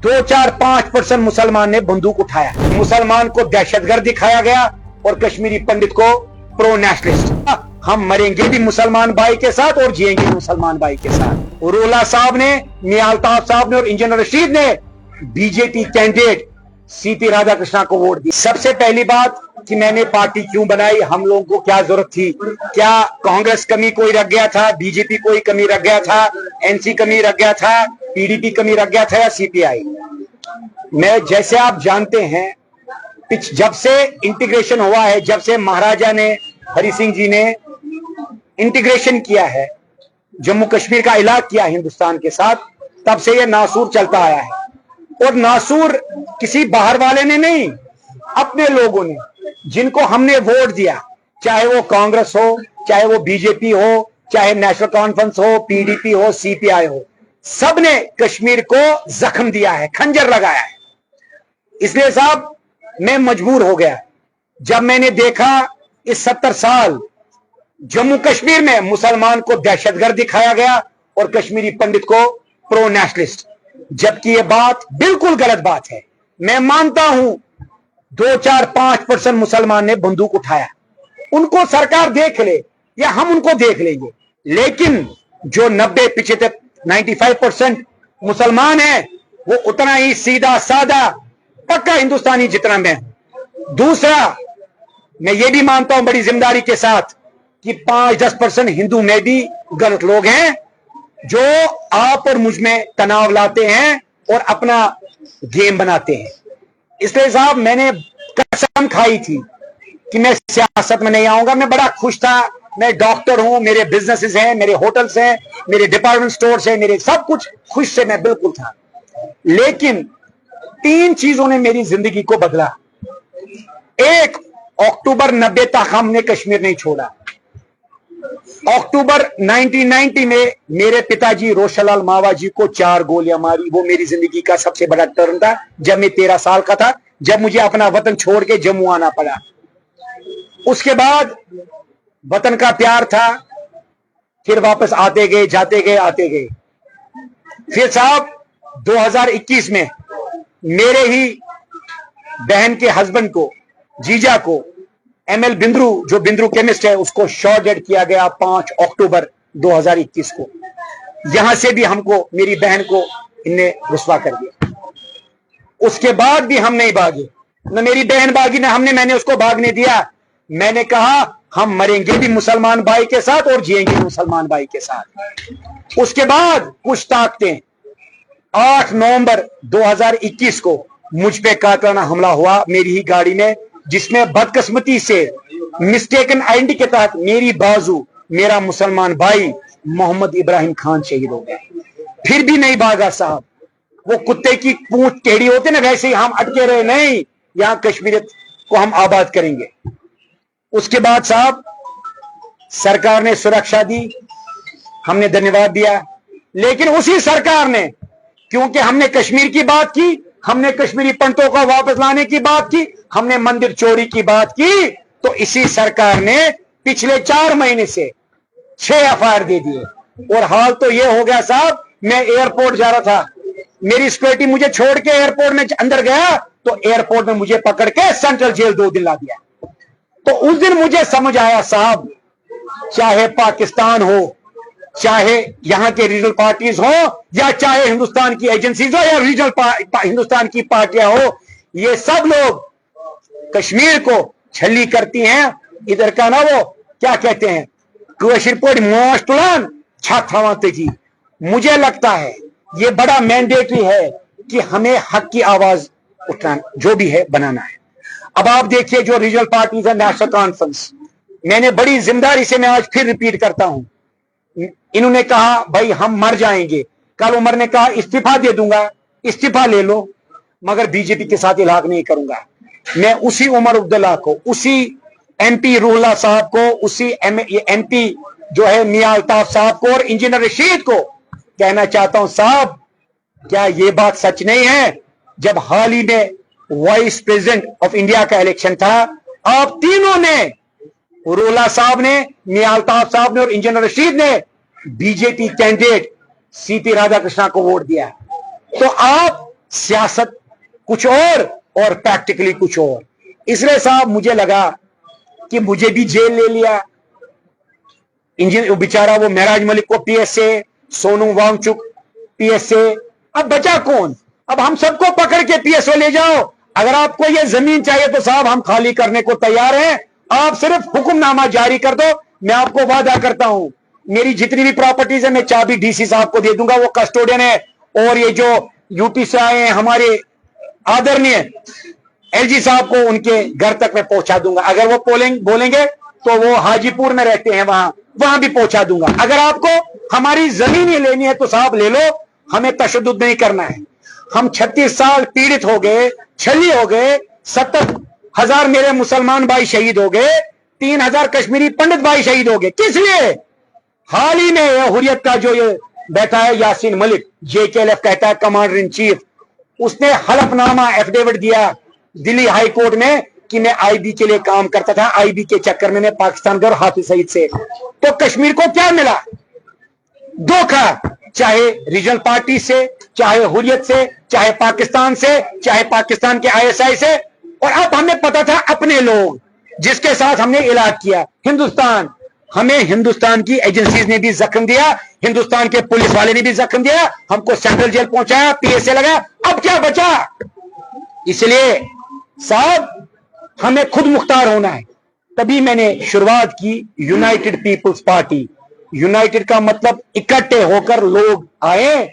2-4-5% मुसलमान ने बंदूक उठाया, मुसलमान को दहशतगर्द दिखाया गया और कश्मीरी पंडित को प्रो नेशनलिस्ट। हम मरेंगे भी मुसलमान भाई के साथ और जिएंगे मुसलमान भाई के साथ। रोला साहब ने, मियां अल्ताफ साहब ने और इंजीनियर रशीद ने बीजेपी कैंडिडेट सीपी राधाकृष्णा को वोट दी। सबसे पहली बात कि मैंने पार्टी क्यों बनाई, हम लोगों को क्या जरूरत थी, क्या कांग्रेस कमी कोई रख गया था, बीजेपी कोई कमी रख गया था, एनसी कमी रख गया था, पीडीपी कमी रख गया था या सीपीआई। मैं, जैसे आप जानते हैं, जब से इंटीग्रेशन हुआ है, जब से महाराजा ने, हरि सिंह जी ने इंटीग्रेशन किया है, जम्मू कश्मीर का इलाज किया हिंदुस्तान के साथ, तब से यह नासूर चलता आया है। और नासूर किसी बाहर वाले ने नहीं, अपने लोगों ने, जिनको हमने वोट दिया, चाहे वो कांग्रेस हो, चाहे वो बीजेपी हो, चाहे नेशनल कॉन्फ्रेंस हो, पीडीपी हो, सीपीआई हो, सबने कश्मीर को जख्म दिया है, खंजर लगाया है। इसलिए साहब मैं मजबूर हो गया जब मैंने देखा इस 70 साल जम्मू कश्मीर में मुसलमान को दहशतगर्द दिखाया गया और कश्मीरी पंडित को प्रो नेशनलिस्ट, जबकि यह बात बिल्कुल गलत बात है। मैं मानता हूं 2-4-5% मुसलमान ने बंदूक उठाया, उनको सरकार देख ले या हम उनको देख लेंगे, लेकिन जो 90-75 95% मुसलमान है वो उतना ही सीधा साधा पक्का हिंदुस्तानी जितना मैं हूं। दूसरा, मैं ये भी मानता हूं बड़ी जिम्मेदारी के साथ कि 5-10% हिंदू में भी गलत लोग हैं जो आप और मुझ में तनाव लाते हैं और अपना गेम बनाते हैं। इसलिए साहब मैंने कसम खाई थी कि मैं सियासत में नहीं आऊंगा। मैं बड़ा खुश था, मैं डॉक्टर हूं, मेरे बिजनेसेस हैं, मेरे होटल्स हैं, मेरे डिपार्टमेंट स्टोर्स हैं, मेरे सब कुछ खुश से मैं बिल्कुल था। लेकिन 3 चीजों ने मेरी जिंदगी को बदला। एक, अक्टूबर 90 तक हमने कश्मीर नहीं छोड़ा। अक्टूबर 1990 में मेरे पिताजी रोशनलाल मावा जी को 4 गोलियां मारी। वो मेरी जिंदगी का सबसे बड़ा टर्न था जब मैं 13 साल का था, जब मुझे अपना वतन छोड़ के जम्मू आना पड़ा। उसके बाद वतन का प्यार था, फिर वापस आते गए, जाते गए, आते गए। फिर साहब 2021 में मेरे ही बहन के हस्बैंड को, जीजा को, एमएल बिंद्रू, जो बिंद्रू केमिस्ट है, उसको शॉट डेड किया गया 5 अक्टूबर 2021 को। यहां से भी हमको, मेरी बहन को इनने रुस्वा कर दिया। उसके बाद भी हम नहीं भागे, न मेरी बहन भागी, न मैंने उसको भागने दिया। मैंने कहा हम मरेंगे भी मुसलमान भाई के साथ और जिएंगे मुसलमान भाई के साथ। उसके बाद कुछ ताकतें, 8 नवंबर 2021 को मुझ पे कातिलाना हमला हुआ मेरी ही गाड़ी में, जिसमें बदकिस्मती से मिस्टेकन आइडेंटिटी के तहत मेरी बाजू, मेरा मुसलमान भाई मोहम्मद इब्राहिम खान शहीद हो गए। फिर भी नहीं भागा साहब। वो कुत्ते की पूंछ टेढ़ी होती ना, वैसे ही हम अटके रहे, नहीं, यहां कश्मीरियत को हम आबाद करेंगे। उसके बाद साहब सरकार ने सुरक्षा दी, हमने धन्यवाद दिया। लेकिन उसी सरकार ने, क्योंकि हमने कश्मीर की बात की, हमने कश्मीरी पंडितों को वापस लाने की बात की, हमने मंदिर चोरी की बात की, तो इसी सरकार ने पिछले 4 महीने से 6 एफआईआर दे दिए। और हाल तो यह हो गया साहब, मैं एयरपोर्ट जा रहा था, मेरी सिक्योरिटी मुझे छोड़ के एयरपोर्ट में अंदर गया, तो एयरपोर्ट में मुझे पकड़ के सेंट्रल जेल 2 दिन ला दिया। तो उस दिन मुझे समझ आया साहब, चाहे पाकिस्तान हो, चाहे यहां के रीजनल पार्टीज हो, या चाहे हिंदुस्तान की एजेंसीज हो, या रीजनल हिंदुस्तान की पार्टियां हो, ये सब लोग कश्मीर को छली करती हैं। इधर का ना, वो क्या कहते हैं, की। मुझे लगता है ये बड़ा मैंडेटरी है कि हमें हक की आवाज उठाना, जो भी है, बनाना है। अब आप देखिए जो रीजनल पार्टीज है, नेशनल कॉन्फ्रेंस, मैंने बड़ी जिम्मेदारी से, मैं आज फिर रिपीट करता हूं, इन्होंने कहा भाई हम मर जाएंगे। कल उमर ने कहा इस्तीफा दे दूंगा, इस्तीफा ले लो, मगर बीजेपी के साथ इलाक नहीं करूंगा। मैं उसी उमर अब्दुल्ला को, उसी एमपी रूहुल्लाह साहब को, उसी एमपी जो है मियां अल्ताफ साहब को और इंजीनियर रशीद को कहना चाहता हूं, साहब क्या ये बात सच नहीं है? जब हाल ही में वाइस प्रेसिडेंट ऑफ इंडिया का इलेक्शन था, आप तीनों ने, रूहुल्लाह साहब ने, मियां अल्ताफ साहब ने और इंजीनियर रशीद ने बीजेपी कैंडिडेट सीपी राधाकृष्णा को वोट दिया। तो आप सियासत कुछ और प्रैक्टिकली कुछ और। इसलिए साहब मुझे लगा कि मुझे भी जेल ले लिया, बेचारा वो महराज मलिक को पीएसए, सोनू वांगचुक पीएसए, अब बचा कौन? अब हम सबको पकड़ के पीएसओ ले जाओ। अगर आपको ये जमीन चाहिए तो साहब हम खाली करने को तैयार हैं, आप सिर्फ हुक्मनामा जारी कर दो। मैं आपको वादा करता हूं मेरी जितनी भी प्रॉपर्टीज है मैं चाबी डीसी साहब को दे दूंगा, वो कस्टोडियन है, और ये जो यूपी से आए हैं हमारे आदरणीय एलजी साहब को उनके घर तक मैं पहुंचा दूंगा। अगर वो बोलेंगे तो वो हाजीपुर में रहते हैं, वहां भी पहुंचा दूंगा। अगर आपको हमारी जमीन ही लेनी है तो साहब ले लो, हमें तशद्दुद नहीं करना है। हम 36 साल पीड़ित हो गए, छली हो गए, 70,000 मेरे मुसलमान भाई शहीद हो गए, 3,000 कश्मीरी पंडित भाई शहीद हो गए। किस लिए? हाल ही में हुर्रियत का जो ये बैठा है यासीन मलिक, JKLF कहता है कमांडर इन चीफ, उसने हलफनामा एफिडेविट दिया दिल्ली हाई कोर्ट में कि मैं आईबी के लिए काम करता था, आईबी के चक्कर में मैं पाकिस्तान गया और हाफिज सईद से। तो कश्मीर को क्या मिला? धोखा, चाहे रीजनल पार्टी से, चाहे हुर्रियत से, चाहे पाकिस्तान से, चाहे पाकिस्तान के ISI से, और अब हमें पता था अपने लोग जिसके साथ हमने इलाज किया हिंदुस्तान, हमें हिंदुस्तान की एजेंसीज ने भी जख्म दिया, हिंदुस्तान के पुलिस वाले ने भी जख्म दिया, हमको सेंट्रल जेल पहुंचाया, PSA लगा, अब क्या बचा? इसलिए साहब हमें खुद मुख्तार होना है। तभी मैंने शुरुआत की यूनाइटेड पीपल्स पार्टी। यूनाइटेड का मतलब इकट्ठे होकर लोग आए,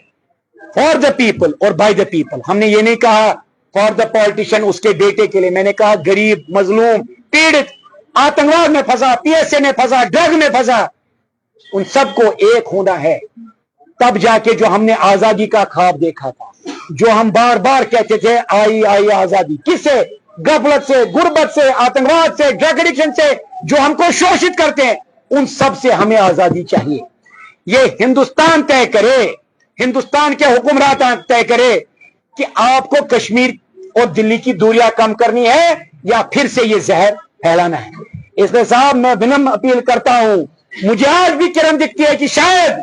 फॉर द पीपल और बाय द पीपल। हमने ये नहीं कहा फॉर द पॉलिटिशियन उसके बेटे के लिए, मैंने कहा गरीब, मजलूम, पीड़ित, आतंकवाद में फंसा, PSA में फंसा, ड्रग में फंसा, उन सबको एक होना है। तब जाके जो हमने आजादी का ख्वाब देखा था, जो हम बार बार कहते थे आई आई आजादी, किससे? गफलत से, गुर्बत से, आतंकवाद से, ड्रग एडिक्शन से, जो हमको शोषित करते हैं, उन सब से हमें आजादी चाहिए। ये हिंदुस्तान तय करे, हिंदुस्तान के हुक्मरान तय करे कि आपको कश्मीर और दिल्ली की दूरियां कम करनी है या फिर से ये जहर फैलाना है। इसलिए साहब मैं विनम्र अपील करता हूं, मुझे आज भी किरण दिखती है कि शायद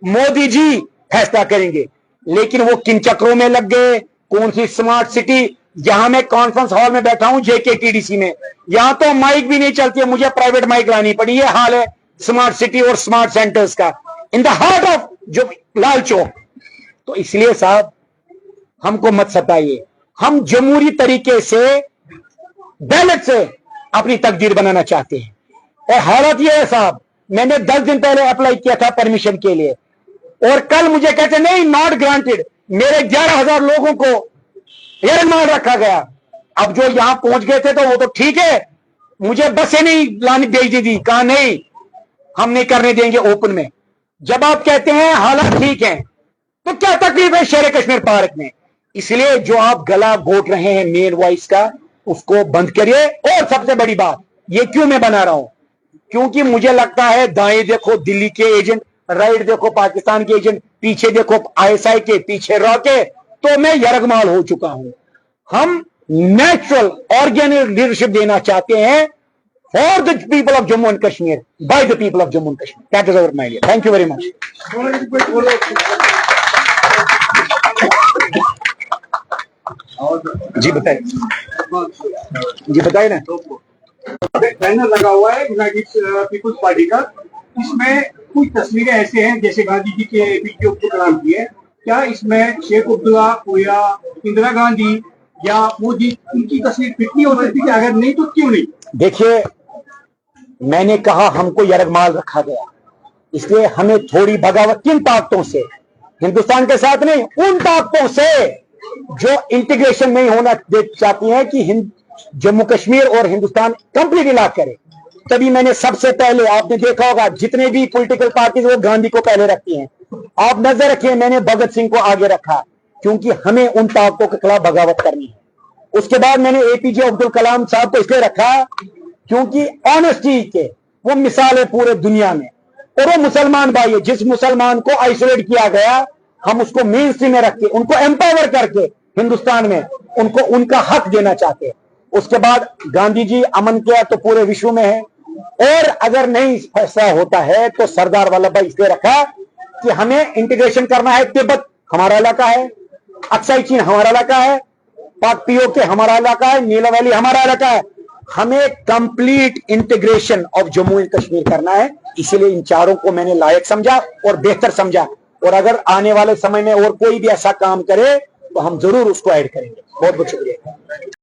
मोदी जी फैसला करेंगे, लेकिन वो किन चक्रों में लग गए, कौन सी स्मार्ट सिटी, जहां मैं कॉन्फ्रेंस हॉल में बैठा हूं JKTDC में, यहां तो माइक भी नहीं चलती है, मुझे प्राइवेट माइक लानी पड़ी। ये हाल है स्मार्ट सिटी और स्मार्ट सेंटर्स का इन द हार्ट ऑफ जो लाल चौक। तो इसलिए साहब हमको मत सताइए, हम जमहूरी तरीके से बैलेट से अपनी तकदीर बनाना चाहते हैं। और हालत यह है साहब, मैंने 10 दिन पहले अप्लाई किया था परमिशन के लिए, और कल मुझे कहते नहीं नॉट ग्रांटेड। मेरे 11,000 लोगों को एयरमान रखा गया। अब जो यहां पहुंच गए थे तो वो तो ठीक है, मुझे बसें नहीं लानी भेज दी थी, कहा नहीं हम नहीं करने देंगे ओपन में। जब आप कहते हैं हालात ठीक हैं तो क्या तकलीफ है शेर कश्मीर पार्क में? इसलिए जो आप गला घोट रहे हैं मेन वॉइस का, उसको बंद करिए। और सबसे बड़ी बात, ये क्यों मैं बना रहा हूं? क्योंकि मुझे लगता है दाएं देखो दिल्ली के एजेंट, राइट देखो पाकिस्तान के एजेंट, पीछे देखो ISI के, पीछे रॉ के, तो मैं यरगमाल हो चुका हूं। हम नेचुरल ऑर्गेनिक लीडरशिप देना चाहते हैं for the people of Jammu and Kashmir, by the people of Jammu and Kashmir. That is our idea. Thank you very much. जी बताइए, जी बताइए ना। बैनर लगा हुआ है यूनाइटेड पीपुल्स पार्टी का, इसमें कुछ तस्वीरें ऐसे हैं जैसे गांधी जी के APJ अब्दुल कलाम की है। क्या इसमें शेख अब्दुल्ला या इंदिरा गांधी या मोदी उनकी तस्वीर फिट नहीं हो सकती? अगर नहीं तो क्यों नहीं? देखिए, मैंने कहा हमको यरगमाल रखा गया, इसलिए हमें थोड़ी बगावत किन ताकतों से, हिंदुस्तान के साथ नहीं, उन ताकतों से जो इंटीग्रेशन नहीं होना चाहती हैं कि जम्मू कश्मीर और हिंदुस्तान कंप्लीट इलाज करे। तभी मैंने सबसे पहले, आपने देखा होगा जितने भी पॉलिटिकल पार्टीज वो गांधी को पहले रखती हैं, आप नजर रखिए मैंने भगत सिंह को आगे रखा, क्योंकि हमें उन ताकतों के खिलाफ बगावत करनी है। उसके बाद मैंने APJ अब्दुल कलाम साहब को इसलिए रखा क्योंकि ऑनेस्टी के वो मिसाल है पूरे दुनिया में, और वो मुसलमान भाई है। जिस मुसलमान को आइसोलेट किया गया, हम उसको मेन स्ट्रीम में रख के, उनको एम्पावर करके हिंदुस्तान में उनको उनका हक देना चाहते हैं। उसके बाद गांधी जी अमन किया तो पूरे विश्व में है, और अगर नहीं फैसला होता है तो सरदार वल्लभ भाई इसलिए रखा कि हमें इंटीग्रेशन करना है। तिब्बत हमारा इलाका है, अक्साई चीन हमारा इलाका है, पाक पीओके हमारा इलाका है, नीला वैली हमारा इलाका है। हमें complete integration of Jammu and Kashmir करना है, इसीलिए इन चारों को मैंने लायक समझा और बेहतर समझा। और अगर आने वाले समय में और कोई भी ऐसा काम करे तो हम जरूर उसको ऐड करेंगे। बहुत बहुत शुक्रिया।